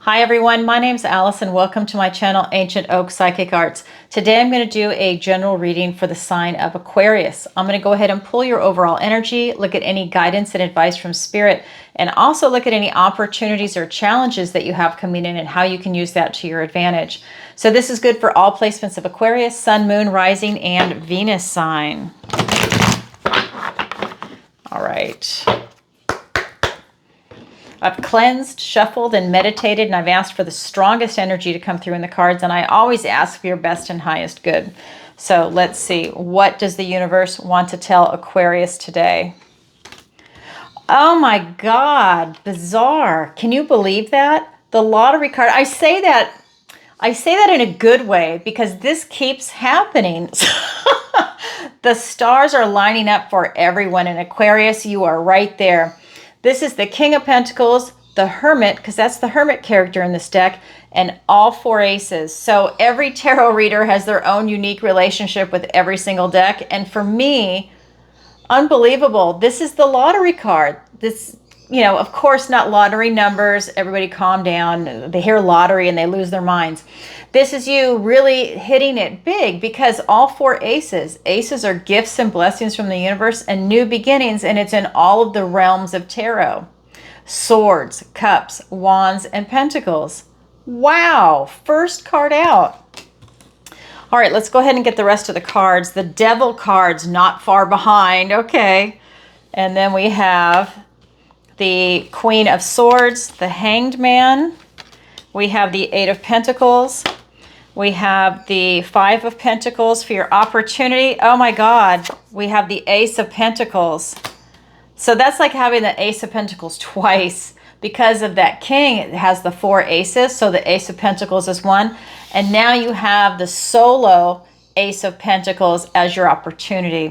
Hi everyone, my name's Alice and welcome to my channel Ancient Oak Psychic Arts. Today I'm going to do a general reading for the sign of Aquarius. I'm going to go ahead and pull your overall energy, look at any guidance and advice from Spirit, and also look at any opportunities or challenges that you have coming in and how you can use that to your advantage. So this is good for all placements of Aquarius, Sun, Moon, Rising, and Venus sign. All right. I've cleansed, shuffled, and meditated, and I've asked for the strongest energy to come through in the cards, and I always ask for your best and highest good. So let's see, what does the universe want to tell Aquarius today? Oh my God, bizarre. Can you believe that? The lottery card, I say that in a good way because this keeps happening. The stars are lining up for everyone in Aquarius. You are right there. This is the King of Pentacles, the Hermit, because that's the Hermit character in this deck, and all four aces. So every tarot reader has their own unique relationship with every single deck. And for me, unbelievable. This is the lottery card. This, of course, not lottery numbers. Everybody calm down. They hear lottery and they lose their minds. This is you really hitting it big because all four aces. Aces are gifts and blessings from the universe and new beginnings, and it's in all of the realms of tarot. Swords, cups, wands, and pentacles. Wow, first card out. All right, let's go ahead and get the rest of the cards. The Devil card's not far behind. Okay. And then we have the Queen of Swords, the Hanged Man. We have the Eight of Pentacles. We have the Five of Pentacles for your opportunity. Oh my God, we have the Ace of Pentacles. So that's like having the Ace of Pentacles twice. Because of that king, it has the four aces, so the Ace of Pentacles is one. And now you have the solo Ace of Pentacles as your opportunity.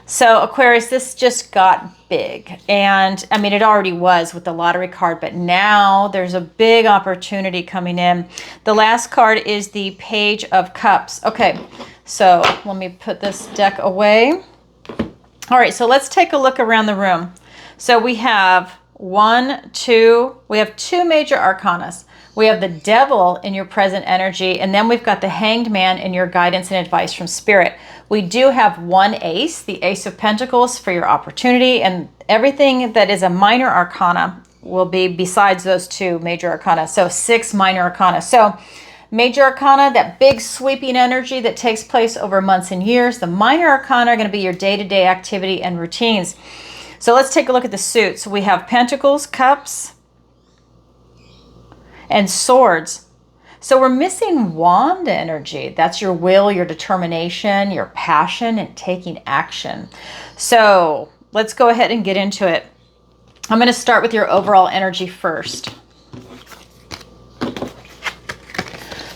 So Aquarius, this just got big. And I mean, it already was with the lottery card, but now there's a big opportunity coming in. The last card is the Page of Cups. Okay, so let me put this deck away. All right, so let's take a look around the room. So we have we have two major arcanas. We have the Devil in your present energy, and then we've got the Hanged Man in your guidance and advice from Spirit. We do have one ace, the Ace of Pentacles, for your opportunity, and everything that is a minor arcana will be besides those two major arcana. So 6 minor arcana. So major arcana, that big sweeping energy that takes place over months and years. The minor arcana are going to be your day-to-day activity and routines. So let's take a look at the suits. We have Pentacles, Cups, and Swords. So we're missing Wand energy. That's your will, your determination, your passion, and taking action. So let's go ahead and get into it. I'm going to start with your overall energy first.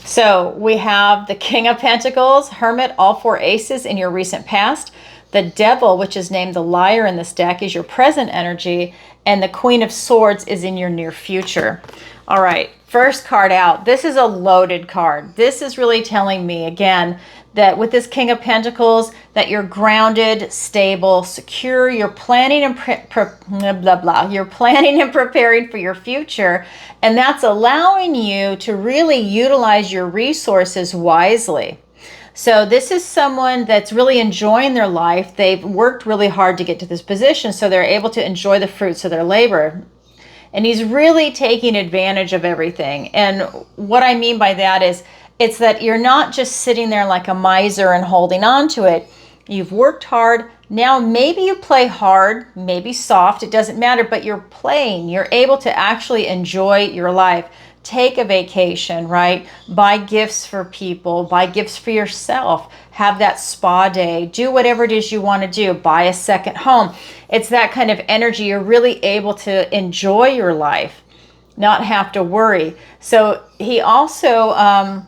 So we have the King of Pentacles, Hermit, all four aces in your recent past. The Devil, which is named the Liar in this deck, is your present energy. And the Queen of Swords is in your near future. All right, first card out. This is a loaded card. This is really telling me, again, that with this King of Pentacles, that you're grounded, stable, secure. You're planning and You're planning and preparing for your future. And that's allowing you to really utilize your resources wisely. So this is someone that's really enjoying their life. They've worked really hard to get to this position, so they're able to enjoy the fruits of their labor. And he's really taking advantage of everything. And what I mean by that is, it's that you're not just sitting there like a miser and holding on to it. You've worked hard. Now maybe you play hard, maybe soft, it doesn't matter, but you're playing. You're able to actually enjoy your life. Take a vacation, right? Buy gifts for people, buy gifts for yourself, have that spa day, do whatever it is you want to do, buy a second home. It's that kind of energy. You're really able to enjoy your life, not have to worry. So he also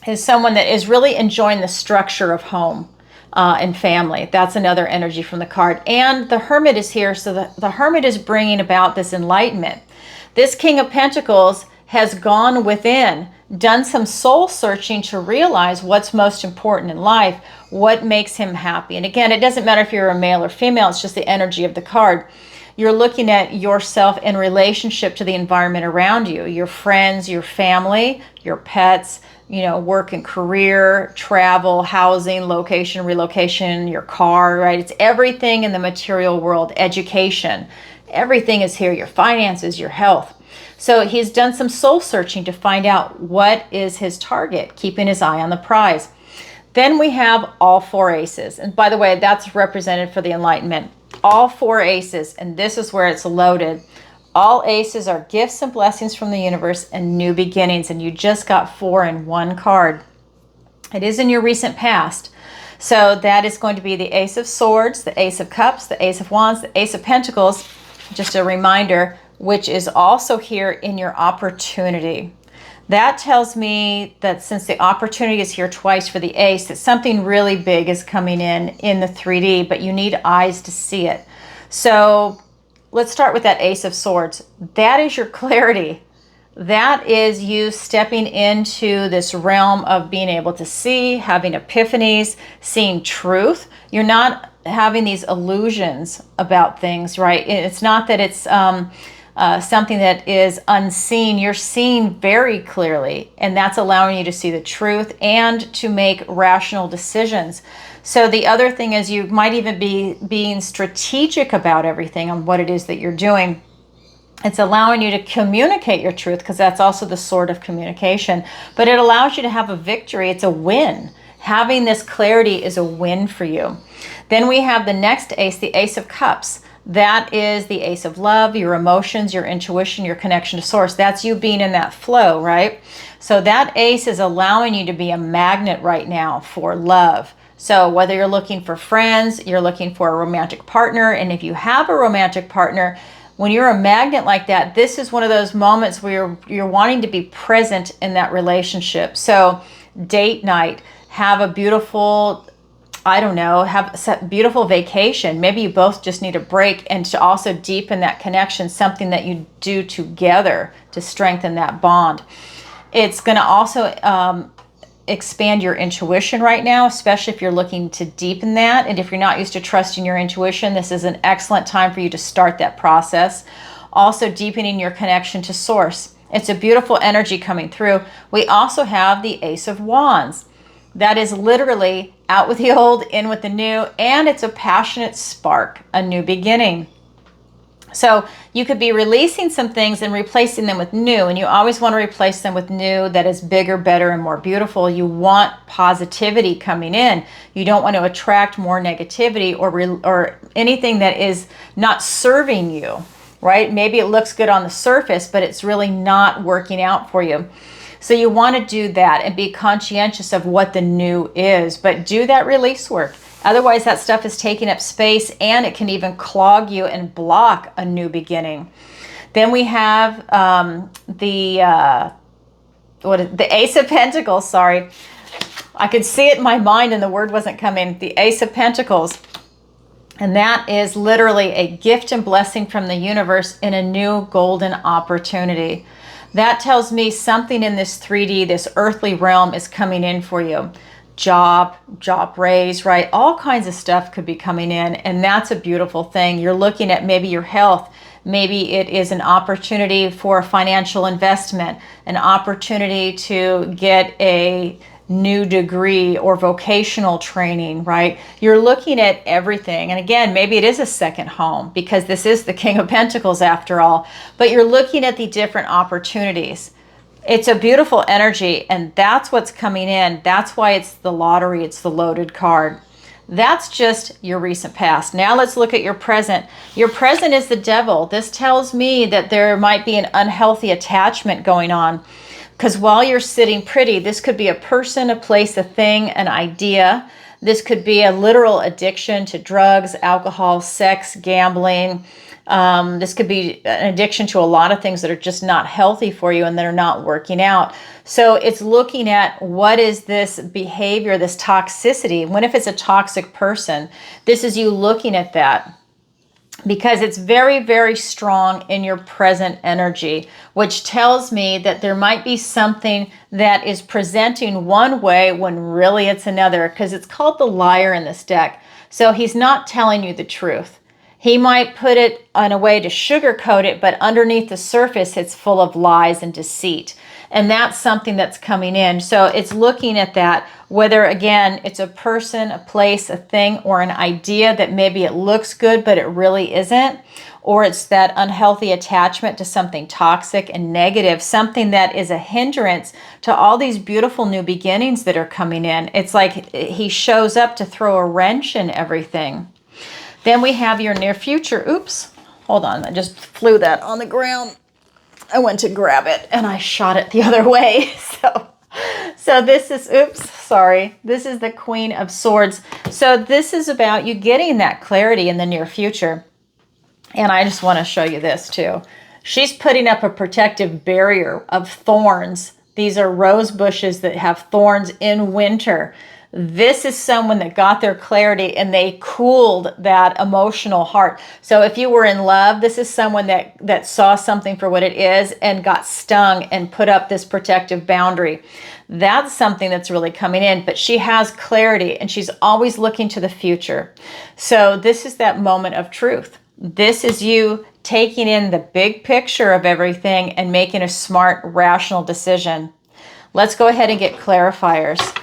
is someone that is really enjoying the structure of home and family. That's another energy from the card. And the Hermit is here, so the Hermit is bringing about this enlightenment. This King of Pentacles has gone within, done some soul searching to realize what's most important in life, what makes him happy. And again, it doesn't matter if you're a male or female, it's just the energy of the card. you're looking at yourself in relationship to the environment around you, your friends, your family, your pets, work and career, travel, housing, location, relocation, your car, right? It's everything in the material world, education. Everything is here, your finances, your health. So he's done some soul searching to find out what is his target, keeping his eye on the prize. Then we have all four aces. And by the way, that's represented for the enlightenment. All four aces, and this is where it's loaded. All aces are gifts and blessings from the universe and new beginnings, and you just got 4 in one card. It is in your recent past. So that is going to be the Ace of Swords, the Ace of Cups, the Ace of Wands, the Ace of Pentacles, just a reminder, which is also here in your opportunity. That tells me that since the opportunity is here twice for the ace, that something really big is coming in the 3D, but you need eyes to see it. So let's start with that Ace of Swords. That is your clarity. That is you stepping into this realm of being able to see, having epiphanies, seeing truth. You're not having these illusions about things, right? It's not that it's something that is unseen. You're seeing very clearly, and that's allowing you to see the truth and to make rational decisions. So the other thing is you might even be being strategic about everything on what it is that you're doing. It's allowing you to communicate your truth, because that's also the sword of communication, but it allows you to have a victory. It's a win. Having this clarity is a win for you. Then we have the next ace, the Ace of Cups. That is the ace of love, your emotions, your intuition, your connection to source. That's you being in that flow, right? So that ace is allowing you to be a magnet right now for love. So whether you're looking for friends, you're looking for a romantic partner, and if you have a romantic partner, when you're a magnet like that, this is one of those moments where you're wanting to be present in that relationship. So date night, have a beautiful, have a beautiful vacation. Maybe you both just need a break, and to also deepen that connection, something that you do together to strengthen that bond. It's going to also expand your intuition right now, especially if you're looking to deepen that. And if you're not used to trusting your intuition, this is an excellent time for you to start that process. Also deepening your connection to source. It's a beautiful energy coming through. We also have the Ace of Wands. That is literally out with the old, in with the new, and it's a passionate spark, a new beginning. So you could be releasing some things and replacing them with new, and you always want to replace them with new that is bigger, better, and more beautiful. You want positivity coming in. You don't want to attract more negativity or anything that is not serving you, right? Maybe it looks good on the surface, but it's really not working out for you. So you want to do that and be conscientious of what the new is, but do that release work. Otherwise, that stuff is taking up space, and it can even clog you and block a new beginning. Then we have the Ace of Pentacles. Sorry, I could see it in my mind and the word wasn't coming. The Ace of Pentacles. And that is literally a gift and blessing from the universe in a new golden opportunity. That tells me something in this 3D, this earthly realm, is coming in for you. Job raise, right? All kinds of stuff could be coming in, and that's a beautiful thing. You're looking at maybe your health. Maybe it is an opportunity for a financial investment, an opportunity to get a new degree or vocational training, right? You're looking at everything. And again, maybe it is a second home, because this is the King of Pentacles after all, but you're looking at the different opportunities. It's a beautiful energy, and that's what's coming in. That's why it's the lottery. It's the loaded card. That's just your recent past. Now let's look at your present. Your present is the Devil. This tells me that there might be an unhealthy attachment going on, because while you're sitting pretty, this could be a person, a place, a thing, an idea. This could be a literal addiction to drugs, alcohol, sex, gambling. This could be an addiction to a lot of things that are just not healthy for you and that are not working out. So it's looking at what is this behavior, this toxicity. What if it's a toxic person? This is you looking at that, because it's very, very strong in your present energy, which tells me that there might be something that is presenting one way when really it's another, because it's called the liar in this deck. So he's not telling you the truth. He might put it in a way to sugarcoat it, but underneath the surface, it's full of lies and deceit. And that's something that's coming in. So it's looking at that, whether, again, it's a person, a place, a thing, or an idea that maybe it looks good, but it really isn't. Or it's that unhealthy attachment to something toxic and negative, something that is a hindrance to all these beautiful new beginnings that are coming in. It's like he shows up to throw a wrench in everything. Then we have your near future. Oops, hold on, I just flew that on the ground. I went to grab it and I shot it the other way. So this is, oops, sorry. This is the Queen of Swords. So this is about you getting that clarity in the near future. And I just want to show you this too. She's putting up a protective barrier of thorns. These are rose bushes that have thorns in winter. This is someone that got their clarity and they cooled that emotional heart. So if you were in love, this is someone that saw something for what it is and got stung and put up this protective boundary. That's something that's really coming in, but she has clarity and she's always looking to the future. So this is that moment of truth. This is you taking in the big picture of everything and making a smart, rational decision. Let's go ahead and get clarifiers.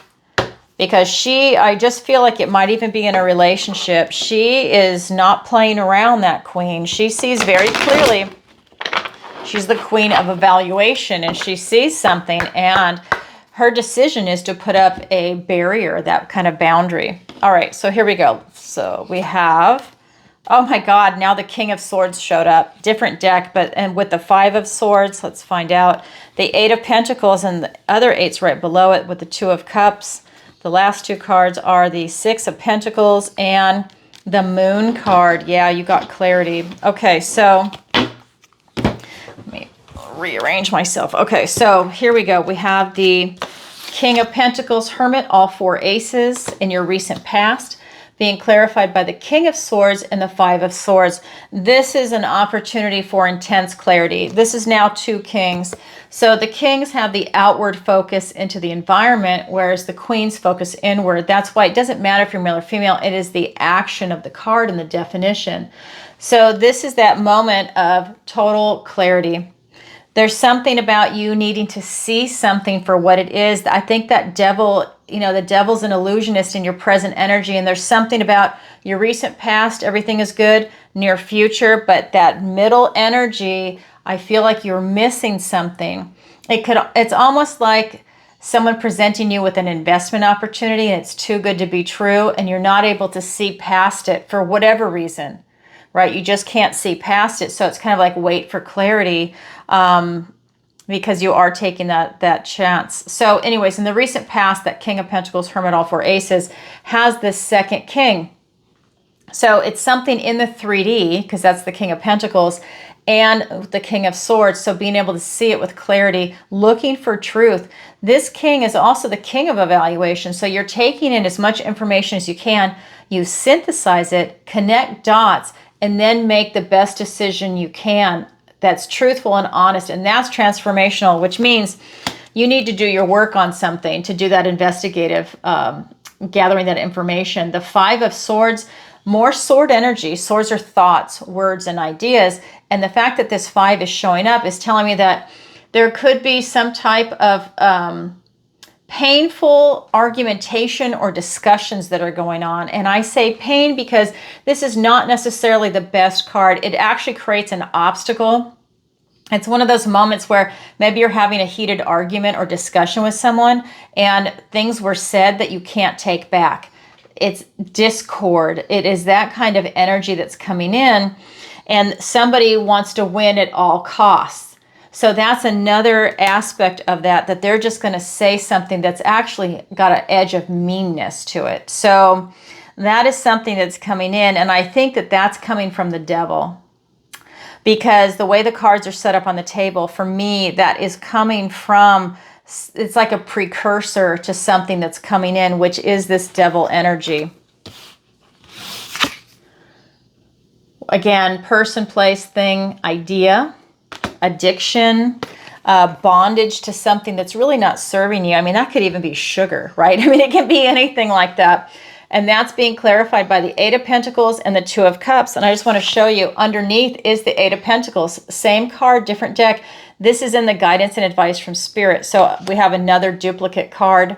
Because I just feel like it might even be in a relationship. She is not playing around, that queen. She sees very clearly. She's the queen of evaluation and she sees something and her decision is to put up a barrier, that kind of boundary. All right, so here we go. So we have, oh my God, now the King of Swords showed up. Different deck, and with the Five of Swords, let's find out. The Eight of Pentacles and the other eight's right below it with the Two of Cups. The last two cards are the Six of Pentacles and the Moon card. Yeah, you got clarity. Okay, so let me rearrange myself. Okay, so here we go. We have the King of Pentacles, Hermit, all four aces in your recent past, being clarified by the King of Swords and the Five of Swords. This is an opportunity for intense clarity. This is now two kings. So the kings have the outward focus into the environment, whereas the queens focus inward. That's why it doesn't matter if you're male or female. It is the action of the card and the definition. So this is that moment of total clarity. There's something about you needing to see something for what it is. I think that devil, the devil's an illusionist in your present energy, and there's something about your recent past, everything is good, near future, but that middle energy, I feel like you're missing something. It's almost like someone presenting you with an investment opportunity and it's too good to be true and you're not able to see past it for whatever reason, right? You just can't see past it. So it's kind of like wait for clarity because you are taking that chance. So anyways, in the recent past, that King of Pentacles, Hermit, all four aces has this second king. So it's something in the 3D because that's the King of Pentacles and the King of Swords. So being able to see it with clarity, looking for truth. This king is also the king of evaluation. So you're taking in as much information as you can. You synthesize it, connect dots, and then make the best decision you can that's truthful and honest. And that's transformational, which means you need to do your work on something to do that investigative, gathering that information. The Five of Swords, more sword energy. Swords are thoughts, words, and ideas. And the fact that this five is showing up is telling me that there could be some type of painful argumentation or discussions that are going on. And I say pain because this is not necessarily the best card. It actually creates an obstacle. It's one of those moments where maybe you're having a heated argument or discussion with someone and things were said that you can't take back. It's discord. It is that kind of energy that's coming in and somebody wants to win at all costs. So that's another aspect of that they're just going to say something that's actually got an edge of meanness to it. So that is something that's coming in. And I think that that's coming from the devil. Because the way the cards are set up on the table, for me, that is coming from, it's like a precursor to something that's coming in, which is this devil energy. Again, person, place, thing, idea, addiction, bondage to something that's really not serving you. I mean, that could even be sugar, right? I mean, it can be anything like that. And that's being clarified by the Eight of Pentacles and the Two of Cups. And I just want to show you underneath is the Eight of Pentacles. Same card, different deck. This is in the guidance and advice from Spirit. So we have another duplicate card.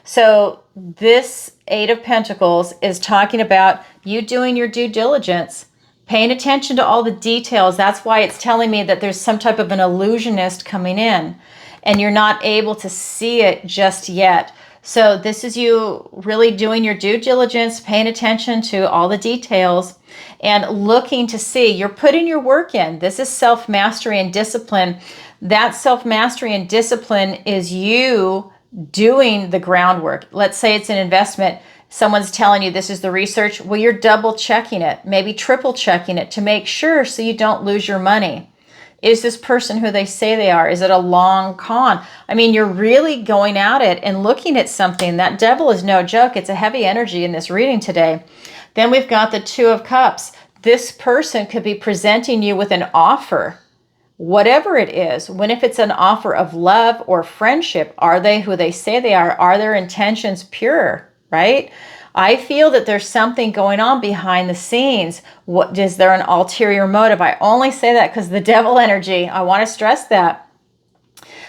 So this Eight of Pentacles is talking about you doing your due diligence, paying attention to all the details. That's why it's telling me that there's some type of an illusionist coming in and you're not able to see it just yet. So this is you really doing your due diligence, paying attention to all the details and looking to see. You're putting your work in. This is self-mastery and discipline. That self-mastery and discipline is you doing the groundwork. Let's say it's an investment. Someone's telling you this is the research. Well, you're double checking it, maybe triple checking it to make sure so you don't lose your money. Is this person who they say they are? Is it a long con? I mean, you're really going at it and looking at something. That devil is no joke. It's a heavy energy in this reading today. Then we've got the Two of Cups. This person could be presenting you with an offer, whatever it is. When if it's an offer of love or friendship, are they who they say they are? Are their intentions pure? Right? I feel that there's something going on behind the scenes. What is there an ulterior motive? I only say that because the devil energy. I want to stress that.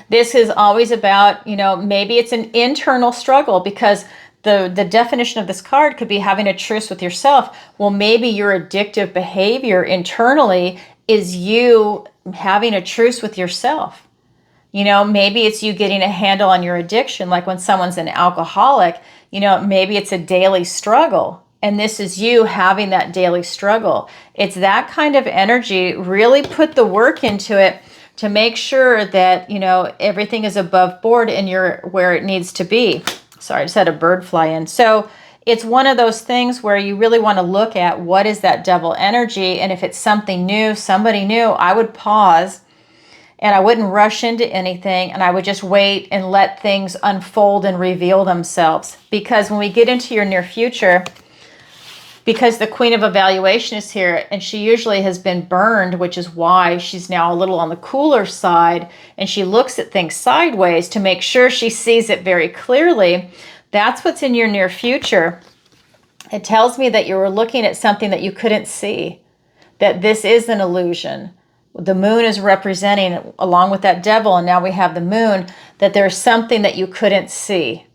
This is always about, maybe it's an internal struggle because the definition of this card could be having a truce with yourself. Well, maybe your addictive behavior internally is you having a truce with yourself. Maybe it's you getting a handle on your addiction, like when someone's an alcoholic. Maybe it's a daily struggle, and this is you having that daily struggle. It's that kind of energy. Really put the work into it to make sure that, everything is above board and you're where it needs to be. Sorry, I just had a bird fly in. So it's one of those things where you really want to look at what is that devil energy, and if it's something new, somebody new, I would pause. And I wouldn't rush into anything, and I would just wait and let things unfold and reveal themselves. Because when we get into your near future, because the Queen of Evaluation is here, and she usually has been burned, which is why she's now a little on the cooler side, and she looks at things sideways to make sure she sees it very clearly. That's what's in your near future. It tells me that you were looking at something that you couldn't see, that this is an illusion. The moon is representing, along with that devil, and now we have the moon, that there's something that you couldn't see.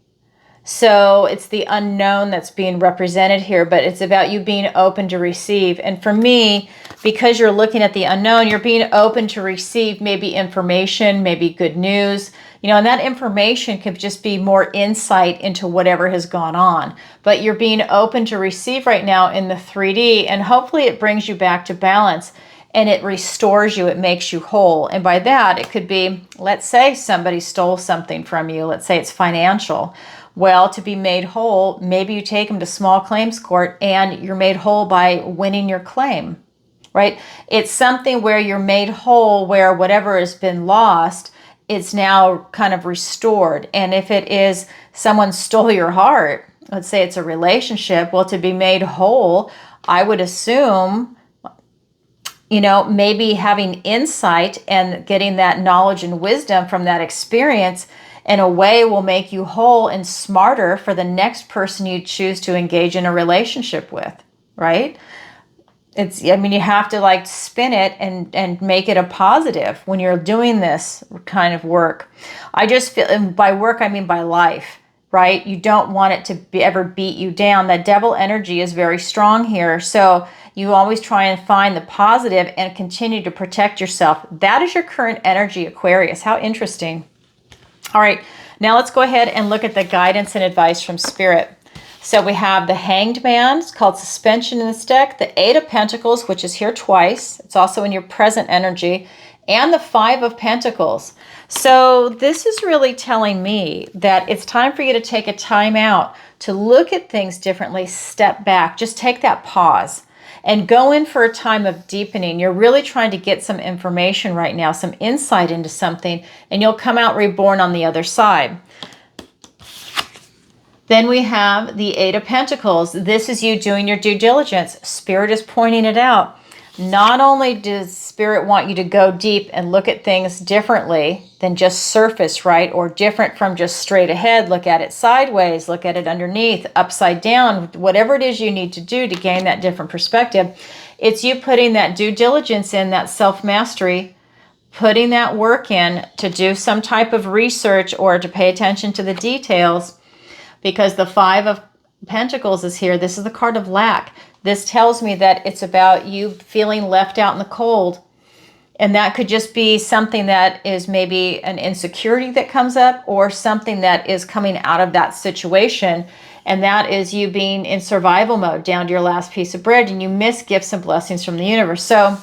So it's the unknown that's being represented here, but it's about you being open to receive. And for me, because you're looking at the unknown, you're being open to receive maybe information, maybe good news, and that information could just be more insight into whatever has gone on. But you're being open to receive right now in the 3D, and hopefully it brings you back to balance. And it restores you, it makes you whole. And by that, it could be, let's say somebody stole something from you. Let's say it's financial. Well, to be made whole, maybe you take them to small claims court and you're made whole by winning your claim, right? It's something where you're made whole, where whatever has been lost, it's now kind of restored. And if it is someone stole your heart, let's say it's a relationship, well, to be made whole, I would assume, maybe having insight and getting that knowledge and wisdom from that experience in a way will make you whole and smarter for the next person you choose to engage in a relationship with, right? You have to spin it and make it a positive when you're doing this kind of work. I just feel, and by work, I mean by life, right? You don't want it to ever beat you down. That devil energy is very strong here. So you always try and find the positive and continue to protect yourself. That is your current energy, Aquarius. How interesting. All right, now let's go ahead and look at the guidance and advice from Spirit. So we have the Hanged Man. It's called Suspension in this deck. The Eight of Pentacles, which is here twice. It's also in your present energy. And the Five of Pentacles. So this is really telling me that it's time for you to take a time out, to look at things differently, step back. Just take that pause. And go in for a time of deepening. You're really trying to get some information right now, some insight into something, and you'll come out reborn on the other side. Then we have the Eight of Pentacles. This is you doing your due diligence. Spirit is pointing it out. Not only does Spirit want you to go deep and look at things differently than just surface, right? Or different from just straight ahead, look at it sideways, look at it underneath, upside down, whatever it is you need to do to gain that different perspective. It's you putting that due diligence in, that self-mastery, putting that work in to do some type of research or to pay attention to the details, because the Five of Pentacles is here. This is the card of lack. This tells me that it's about you feeling left out in the cold. And that could just be something that is maybe an insecurity that comes up, or something that is coming out of that situation. And that is you being in survival mode, down to your last piece of bread, and you miss gifts and blessings from the universe. So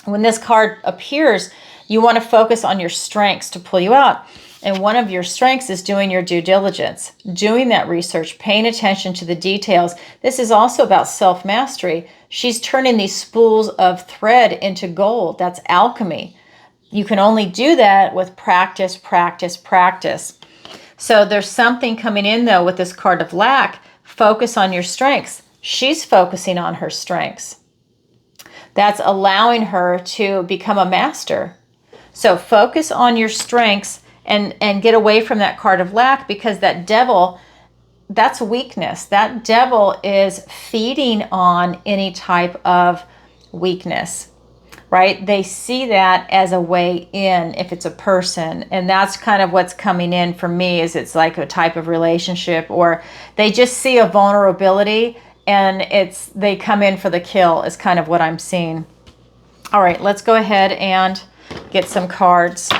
when this card appears, you want to focus on your strengths to pull you out. And one of your strengths is doing your due diligence, doing that research, paying attention to the details. This is also about self-mastery. She's turning these spools of thread into gold. That's alchemy. You can only do that with practice, practice, practice. So there's something coming in, though, with this card of lack. Focus on your strengths. She's focusing on her strengths. That's allowing her to become a master. So focus on your strengths and get away from that card of lack, because that devil, that's weakness. That devil is feeding on any type of weakness, right? They see that as a way in if it's a person. And that's kind of what's coming in for me, is it's like a type of relationship, or they just see a vulnerability and they come in for the kill, is kind of what I'm seeing. All right, let's go ahead and get some cards.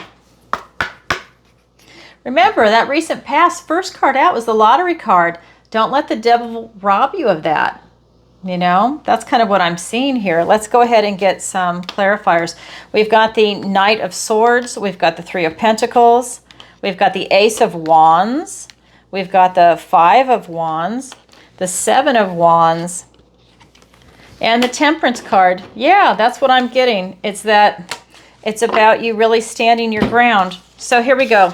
Remember, that recent past, first card out was the lottery card. Don't let the devil rob you of that. You know, that's kind of what I'm seeing here. Let's go ahead and get some clarifiers. We've got the Knight of Swords. We've got the Three of Pentacles. We've got the Ace of Wands. We've got the Five of Wands, the Seven of Wands, and the Temperance card. Yeah, that's what I'm getting. It's about you really standing your ground. So here we go.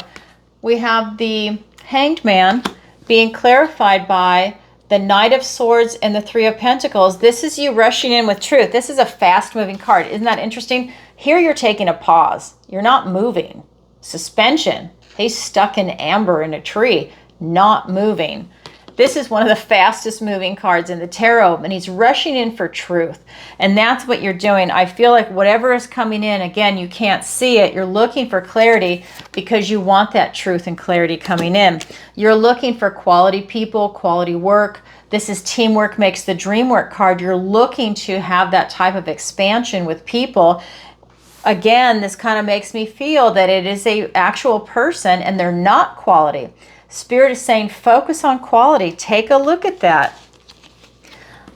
We have the Hanged Man being clarified by the Knight of Swords and the Three of Pentacles. This is you rushing in with truth. This is a fast-moving card. Isn't that interesting? Here you're taking a pause. You're not moving. Suspension. He's stuck in amber in a tree, not moving. This is one of the fastest moving cards in the tarot, and he's rushing in for truth. And that's what you're doing. I feel like whatever is coming in, again, you can't see it. You're looking for clarity because you want that truth and clarity coming in. You're looking for quality people, quality work. This is Teamwork Makes the Dream Work card. You're looking to have that type of expansion with people. Again, this kind of makes me feel that it is an actual person and they're not quality. Spirit is saying, focus on quality. Take a look at that.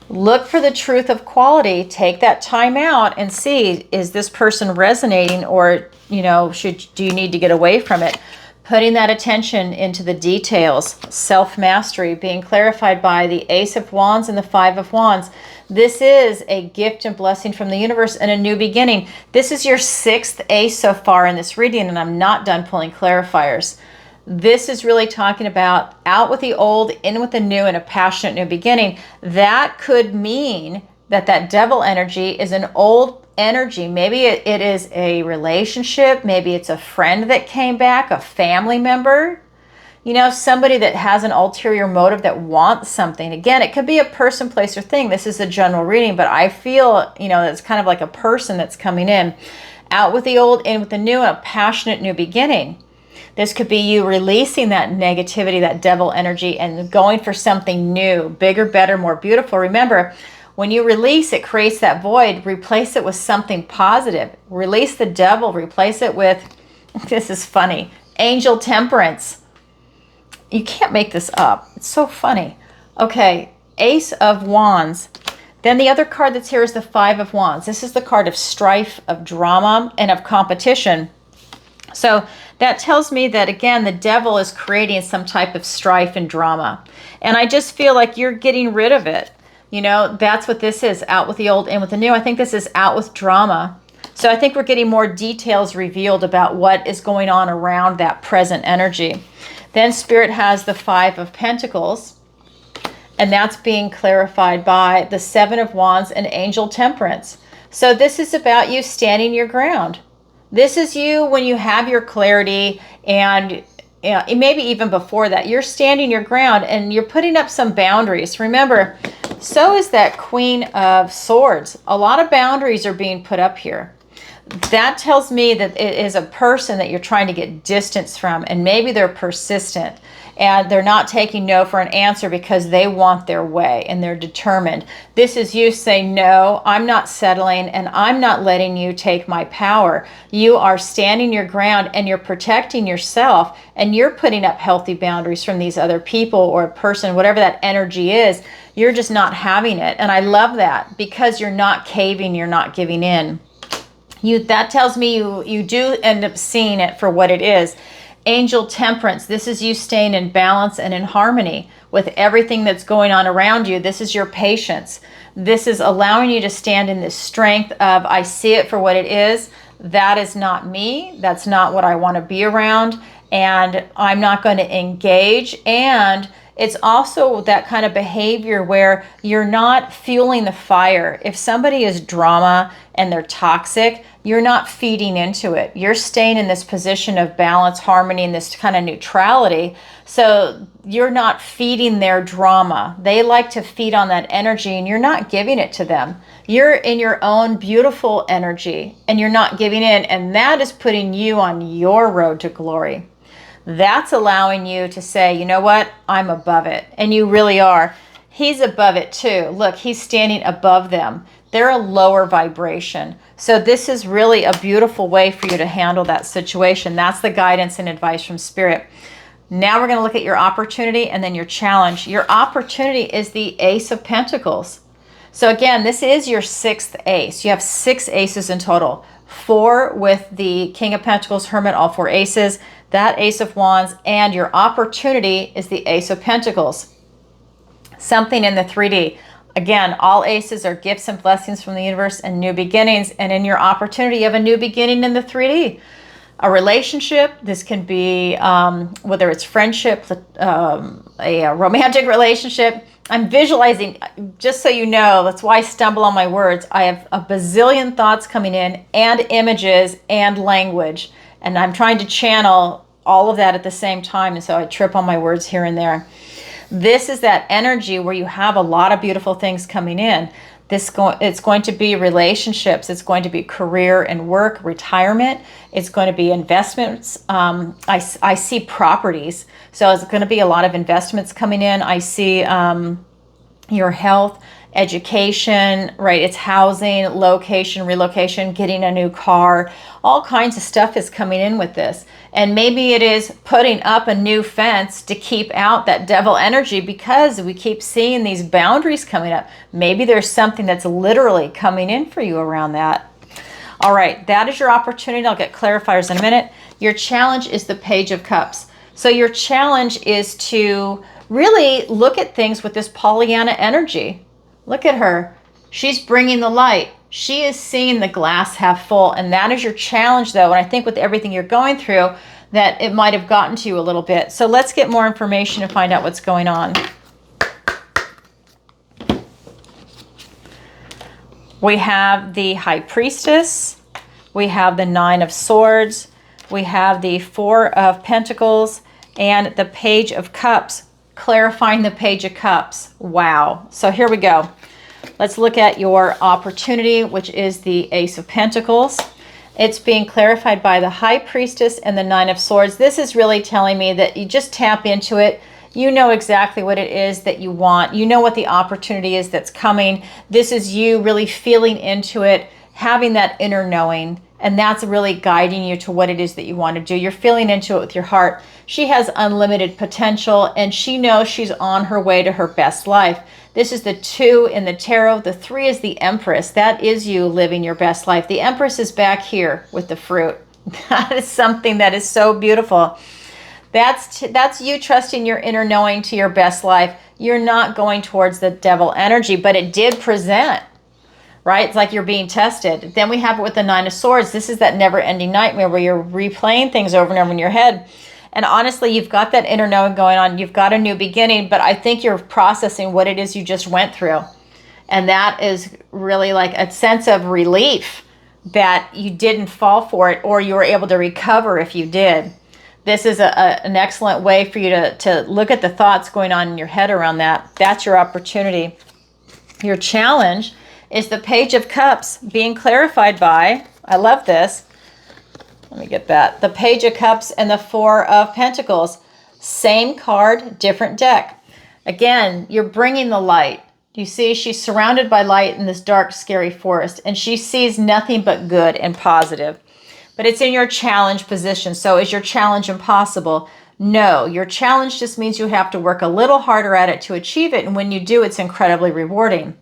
Look for the truth of quality. Take that time out and see, is this person resonating, or, you know, do you need to get away from it? Putting that attention into the details. Self-mastery being clarified by the Ace of Wands and the Five of Wands. This is a gift and blessing from the universe and a new beginning. This is your 6th ace so far in this reading, and I'm not done pulling clarifiers. This is really talking about out with the old, in with the new, and a passionate new beginning. That could mean that that devil energy is an old energy. Maybe it is a relationship. Maybe it's a friend that came back, a family member. You know, somebody that has an ulterior motive that wants something. Again, it could be a person, place, or thing. This is a general reading, but I feel, you know, it's kind of like a person that's coming in. Out with the old, in with the new, a passionate new beginning. This could be you releasing that negativity, that devil energy, and going for something new, bigger, better, more beautiful. Remember, when you release, it creates that void. Replace it with something positive. Release the devil. Replace it with, this is funny, angel temperance. You can't make this up. It's so funny. Okay, Ace of Wands. Then the other card that's here is the Five of Wands. This is the card of strife, of drama, and of competition. So that tells me that, again, the devil is creating some type of strife and drama. And I just feel like you're getting rid of it. You know, that's what this is, out with the old, in with the new. I think this is out with drama. So I think we're getting more details revealed about what is going on around that present energy. Then Spirit has the Five of Pentacles, and that's being clarified by the Seven of Wands and Angel Temperance. So this is about you standing your ground. This is you when you have your clarity, and maybe even before that, you're standing your ground and you're putting up some boundaries. Remember, so is that Queen of Swords. A lot of boundaries are being put up here. That tells me that it is a person that you're trying to get distance from, and maybe they're persistent and they're not taking no for an answer because they want their way and they're determined. This is you saying, no, I'm not settling, and I'm not letting you take my power. You are standing your ground and you're protecting yourself, and you're putting up healthy boundaries from these other people or a person, whatever that energy is. You're just not having it. And I love that, because you're not caving, you're not giving in. That tells me you do end up seeing it for what it is. Angel Temperance, this is you staying in balance and in harmony with everything that's going on around you. This is your patience. This is allowing you to stand in this strength of, I see it for what it is. That is not me. That's not what I want to be around. And I'm not going to engage. And it's also that kind of behavior where you're not fueling the fire. If somebody is drama and they're toxic, you're not feeding into it. You're staying in this position of balance, harmony, and this kind of neutrality. So you're not feeding their drama. They like to feed on that energy, and you're not giving it to them. You're in your own beautiful energy, and you're not giving in. And that is putting you on your road to glory. That's allowing you to say, you know what, I'm above it. And you really are. He's above it too. Look, he's standing above them. They're a lower vibration. So this is really a beautiful way for you to handle that situation. That's the guidance and advice from Spirit. Now we're going to look at your opportunity and then your challenge. Your opportunity is the Ace of Pentacles. So again, this is your 6th ace. You have 6 aces in total. 4 with the King of Pentacles, Hermit, all 4 aces. That Ace of Wands, and your opportunity is the Ace of Pentacles. Something in the 3D. Again, all aces are gifts and blessings from the universe and new beginnings. And in your opportunity, you have a new beginning in the 3D. A relationship. This can be whether it's friendship, a romantic relationship. I'm visualizing, just so you know, that's why I stumble on my words. I have a bazillion thoughts coming in, and images and language. And I'm trying to channel all of that at the same time. And so I trip on my words here and there. This is that energy where you have a lot of beautiful things coming in. It's going to be relationships. It's going to be career and work, retirement. It's going to be investments. I see properties. So it's going to be a lot of investments coming in. I see your health, education, right? It's housing, location, relocation, getting a new car. All kinds of stuff is coming in with this. And maybe it is putting up a new fence to keep out that devil energy, because we keep seeing these boundaries coming up. Maybe there's something that's literally coming in for you around that. All right, that is your opportunity. I'll get clarifiers in a minute. Your challenge is the Page of Cups. So your challenge is to really look at things with this Pollyanna energy. Look at her. She's bringing the light. She is seeing the glass half full. And that is your challenge, though. And I think with everything you're going through, that it might have gotten to you a little bit. So let's get more information and find out what's going on. We have the High Priestess. We have the 9 of Swords. We have the 4 of Pentacles and the Page of Cups. Clarifying the Page of Cups. Wow. So here we go. Let's look at your opportunity, which is the Ace of Pentacles. It's being clarified by the High Priestess and the 9 of Swords. This is really telling me that you just tap into it. You know exactly what it is that you want. You know what the opportunity is that's coming. This is you really feeling into it, having that inner knowing. And that's really guiding you to what it is that you want to do. You're feeling into it with your heart. She has unlimited potential, and she knows she's on her way to her best life. This is the 2 in the tarot. The 3 is the Empress. That is you living your best life. The Empress is back here with the fruit. That is something that is so beautiful. That's you trusting your inner knowing to your best life. You're not going towards the devil energy, but it did present. Right? It's like you're being tested. Then we have it with the 9 of Swords. This is that never-ending nightmare where you're replaying things over and over in your head. And honestly, you've got that inner knowing going on. You've got a new beginning, but I think you're processing what it is you just went through. And that is really like a sense of relief that you didn't fall for it, or you were able to recover if you did. This is an excellent way for you to look at the thoughts going on in your head around that. That's your opportunity. Your challenge is the Page of Cups being clarified by, I love this. Let me get that. The Page of Cups and the Four of Pentacles. Same card, different deck. Again, you're bringing the light. You see, she's surrounded by light in this dark, scary forest, and she sees nothing but good and positive. But it's in your challenge position. So is your challenge impossible? No, your challenge just means you have to work a little harder at it to achieve it. And when you do, it's incredibly rewarding.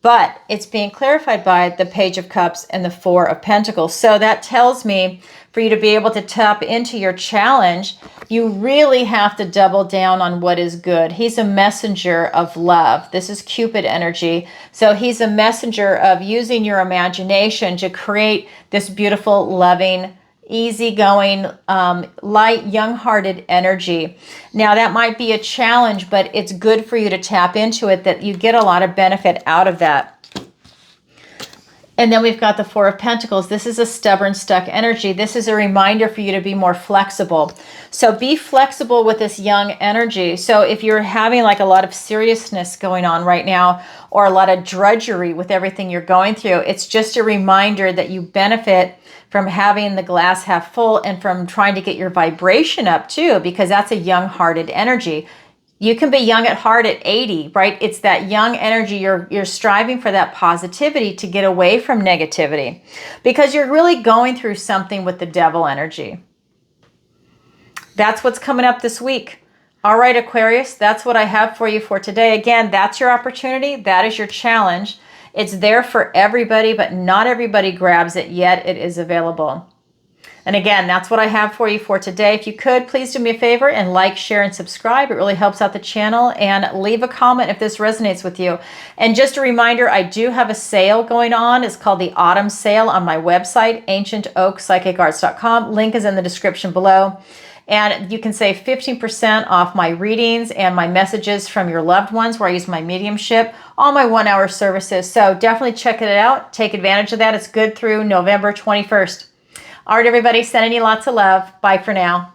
But it's being clarified by the Page of Cups and the Four of Pentacles. So that tells me for you to be able to tap into your challenge, you really have to double down on what is good. He's a messenger of love. This is Cupid energy. So he's a messenger of using your imagination to create this beautiful, loving, easygoing, light, young-hearted energy. Now, that might be a challenge, but it's good for you to tap into it, that you get a lot of benefit out of that. And then we've got the Four of Pentacles. This is a stubborn, stuck energy. This is a reminder for you to be more flexible. So be flexible with this young energy. So if you're having like a lot of seriousness going on right now, or a lot of drudgery with everything you're going through, it's just a reminder that you benefit from having the glass half full and from trying to get your vibration up too, because that's a young-hearted energy. You can be young at heart at 80, right? It's that young energy. You're striving for that positivity to get away from negativity, because you're really going through something with the devil energy. That's what's coming up this week. All right, Aquarius, that's what I have for you for today. Again, that's your opportunity. That is your challenge. It's there for everybody, but not everybody grabs it yet. It is available. And again, that's what I have for you for today. If you could, please do me a favor and like, share, and subscribe. It really helps out the channel. And leave a comment if this resonates with you. And just a reminder, I do have a sale going on. It's called the Autumn Sale on my website, ancientoakpsychicarts.com. Link is in the description below. And you can save 15% off my readings and my messages from your loved ones, where I use my mediumship, all my 1-hour services. So definitely check it out. Take advantage of that. It's good through November 21st. All right, everybody, sending you lots of love. Bye for now.